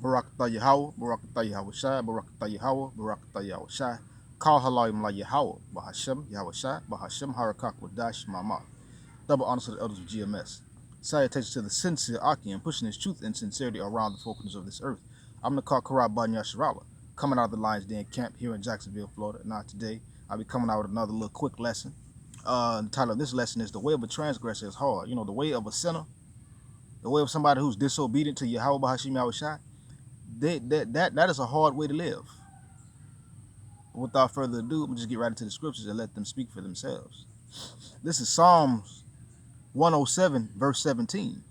Barakatah Yahweh, Barakatah Yahweh Shai, Barakatah Yahweh, Barakatah Yahweh Shai. Call Halayim La Yahweh, Bahashem, Yahweh Shai, Bahashem, Harakak, Wadash, Mama. Double honors to the elders of GMS. Salutations to the sincere Akim, pushing his truth and sincerity around the four corners of this earth. I'm the Karab Ban Yasharala, coming out of the Lions Den camp here in Jacksonville, Florida. Now today, I'll be coming out with another little quick lesson. The title of this lesson is The Way of a Transgressor is Hard. You know, the way of a sinner, the way of somebody who's disobedient to Yahweh Bahashim Yahweh Shai, that is a hard way to live. Without further ado, we'll just get right into the scriptures and let them speak for themselves. This is Psalms 107, verse 17.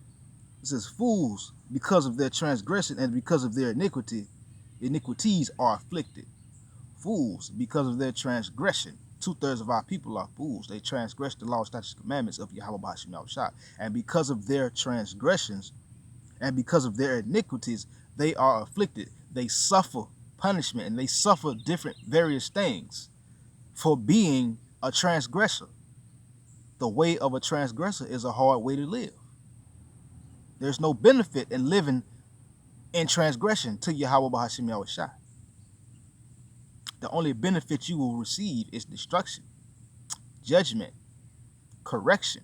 It says, fools, because of their transgression and because of their iniquities are afflicted. Fools, because of their transgression. 2/3 of our people are fools. They transgress the law, statutes, and commandments of Yahweh Bahashim Yahweh Shai. And because of their transgressions and because of their iniquities, they are afflicted. They suffer punishment and they suffer different various things for being a transgressor. The way of a transgressor is a hard way to live. There's no benefit in living in transgression to Yahweh Bahashim Yahweh Shai. The only benefit you will receive is destruction, judgment, correction.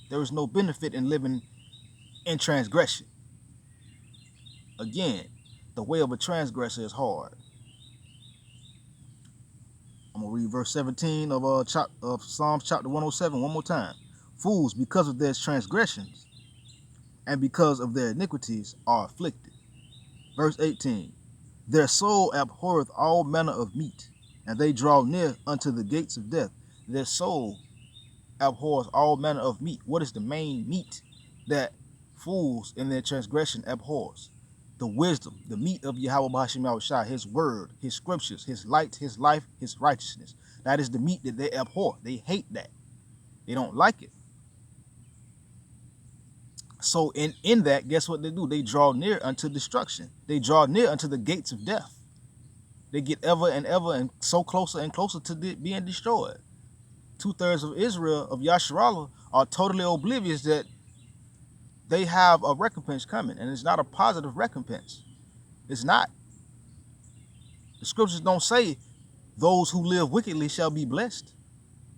There is no benefit in living in transgression. Again, the way of a transgressor is hard. I'm going to read verse 17 of Psalms chapter 107 one more time. Fools, because of their transgressions and because of their iniquities, are afflicted. Verse 18. Their soul abhorreth all manner of meat, and they draw near unto the gates of death. Their soul abhors all manner of meat. What is the main meat that fools in their transgression abhors? The wisdom, the meat of Yahweh Bahashim Yahweh Shai, his word, his scriptures, his light, his life, his righteousness. That is the meat that they abhor. They hate that. They don't like it. So in that, guess what they do? They draw near unto destruction. They draw near unto the gates of death. They get ever and so closer and closer to being destroyed. 2/3 of Israel, of Yasharallah, are totally oblivious that they have a recompense coming, and it's not a positive recompense. It's not. The scriptures don't say those who live wickedly shall be blessed.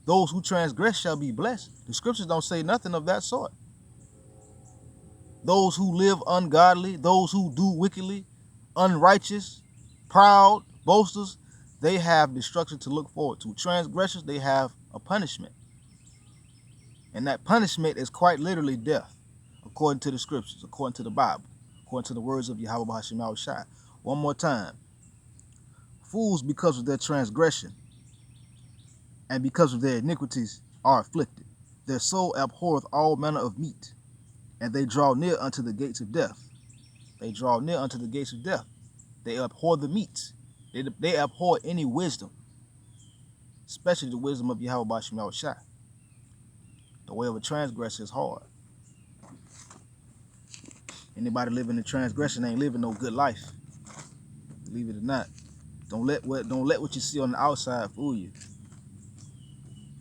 Those who transgress shall be blessed. The scriptures don't say nothing of that sort. Those who live ungodly, those who do wickedly, unrighteous, proud, boasters, they have destruction to look forward to. Transgressors, they have a punishment. And that punishment is quite literally death, according to the scriptures, according to the Bible, according to the words of Yahweh Bahashim Yahweh Shai. One more time. Fools, because of their transgression and because of their iniquities, are afflicted. Their soul abhorreth all manner of meat, and they draw near unto the gates of death. They draw near unto the gates of death. They abhor the meats. They abhor any wisdom, especially the wisdom of Yahweh Bahashim Yahweh Shai. The way of a transgressor is hard. Anybody living in transgression ain't living no good life. Believe it or not. Don't let what you see on the outside fool you.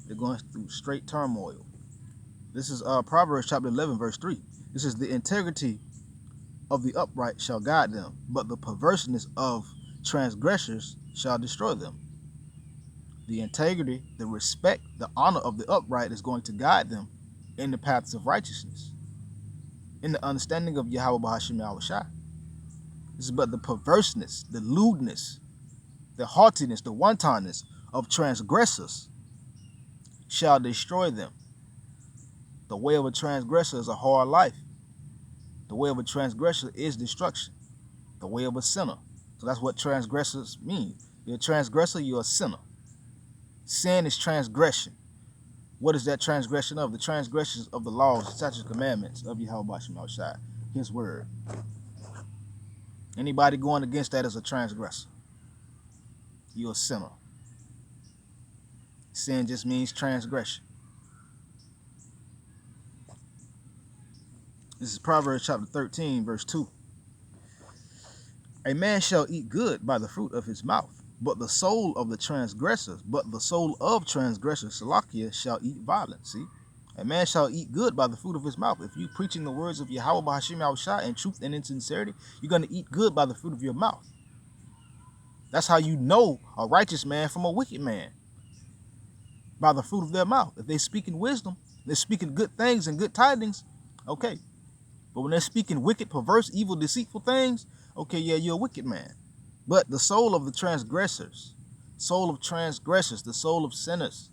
They're going through straight turmoil. This is Proverbs chapter 11, verse 3. This is the integrity of the upright shall guide them, but the perverseness of transgressors shall destroy them. The integrity, the respect, the honor of the upright is going to guide them in the paths of righteousness, in the understanding of Yahweh Bahashim Yahweh Shai. This is but the perverseness, the lewdness, the haughtiness, the wantonness of transgressors shall destroy them. The way of a transgressor is a hard life. The way of a transgressor is destruction. The way of a sinner. So that's what transgressors mean. You're a transgressor, you're a sinner. Sin is transgression. What is that transgression of? The transgressions of the laws, the statutes, commandments of Yahweh Bahashim Yahweh Shai, his word. Anybody going against that is a transgressor. You're a sinner. Sin just means transgression. This is Proverbs chapter 13, verse 2. A man shall eat good by the fruit of his mouth, but the soul of transgressors, Salakia, shall eat violence. See? A man shall eat good by the fruit of his mouth. If you preaching the words of Yahweh Bahashim Yahushua in truth and in sincerity, you're going to eat good by the fruit of your mouth. That's how you know a righteous man from a wicked man, by the fruit of their mouth. If they speak in wisdom, they're speaking good things and good tidings, okay. But when they're speaking wicked, perverse, evil, deceitful things, okay, yeah, you're a wicked man. But the soul of the transgressors, soul of transgressors, the soul of sinners,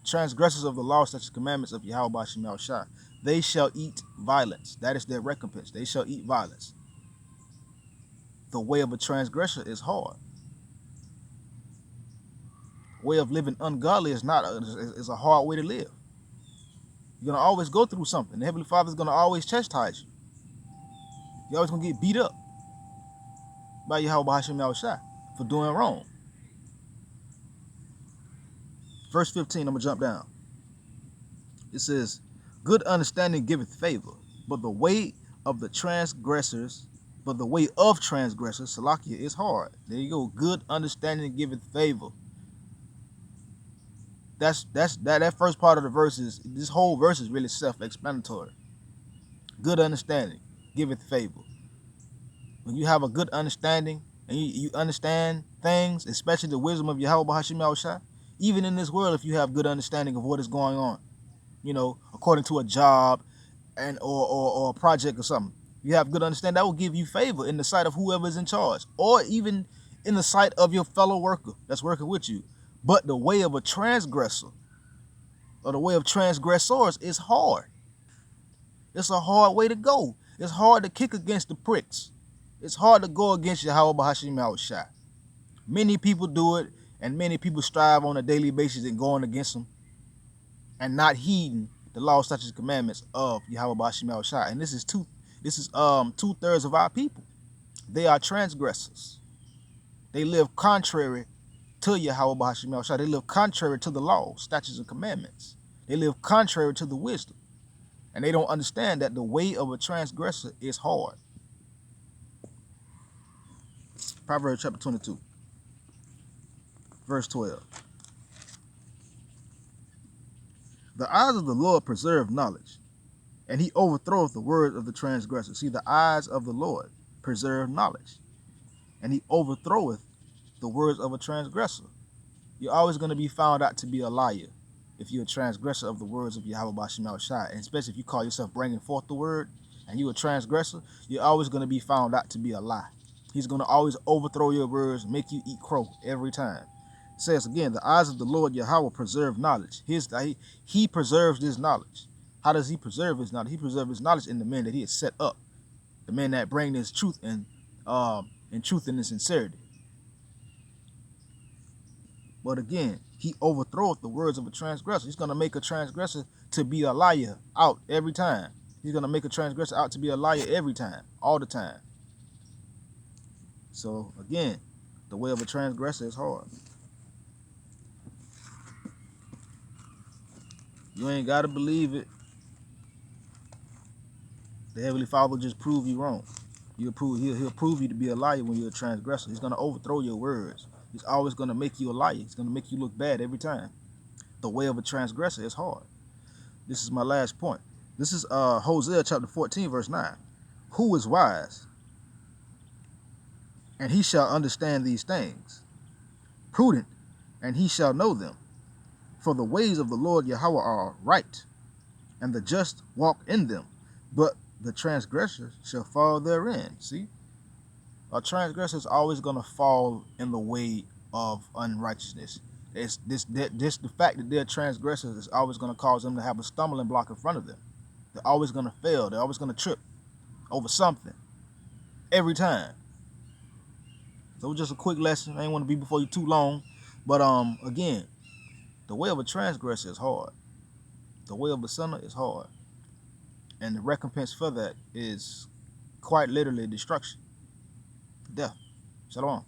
transgressors of the law, such as commandments of Yahweh Bahashim Yahushua, they shall eat violence. That is their recompense. They shall eat violence. The way of a transgressor is hard. Way of living ungodly is a hard way to live. You're gonna always go through something. The Heavenly Father is gonna always chastise you. You're always gonna get beat up by Yahweh Bahashim Yahushua for doing wrong. Verse 15, I'm gonna jump down. It says, good understanding giveth favor, but the way of transgressors, Salakia, is hard. There you go. Good understanding giveth favor. That first part of the verse is, this whole verse is really self-explanatory. Good understanding giveth favor. When you have a good understanding and you understand things, especially the wisdom of Yahweh Bahashim Yahushua, even in this world, if you have good understanding of what is going on, according to a job and or a project or something, you have good understanding, that will give you favor in the sight of whoever is in charge, or even in the sight of your fellow worker that's working with you. But the way of a transgressor, or the way of transgressors, is hard. It's a hard way to go. It's hard to kick against the pricks. It's hard to go against Yahweh Bahashim Yahushua. Many people do it, and many people strive on a daily basis in going against them and not heeding the law, statutes, and commandments of Yahweh Bahashim Yahushua. And this is 2/3 of our people. They are transgressors. They live contrary to Yahweh Bahashim Yahushua. They live contrary to the law, statutes, and commandments. They live contrary to the wisdom. And they don't understand that the way of a transgressor is hard. Proverbs chapter 22, verse 12. The eyes of the Lord preserve knowledge, and he overthroweth the words of the transgressor. See, the eyes of the Lord preserve knowledge, and he overthroweth the words of a transgressor. You're always going to be found out to be a liar if you're a transgressor of the words of Yahweh Bahashim Yahushua, and especially if you call yourself bringing forth the word and you're a transgressor, you're always going to be found out to be a lie. He's going to always overthrow your words, make you eat crow every time. It says again, the eyes of the Lord Yahweh preserve knowledge. He preserves this knowledge. How does he preserve his knowledge? He preserves his knowledge in the men that he has set up, the men that bring this truth and truth and in sincerity. But again, he overthroweth the words of a transgressor. He's going to make a transgressor to be a liar out every time. He's going to make a transgressor out to be a liar every time, all the time. So again, the way of a transgressor is hard. You ain't got to believe it. The Heavenly Father will just prove you wrong. He'll prove you to be a liar when you're a transgressor. He's going to overthrow your words. He's always going to make you a liar. He's going to make you look bad every time. The way of a transgressor is hard. This is my last point. This is Hosea chapter 14, verse 9. Who is wise? And he shall understand these things. Prudent, and he shall know them. For the ways of the Lord Yahweh are right, and the just walk in them, but the transgressor shall fall therein. See? A transgressor is always going to fall in the way of unrighteousness. It's the fact that they're transgressors is always going to cause them to have a stumbling block in front of them. They're always going to fail. They're always going to trip over something every time. So just a quick lesson. I ain't want to be before you too long, but again, the way of a transgressor is hard. The way of a sinner is hard, and the recompense for that is quite literally destruction, death. Shalom.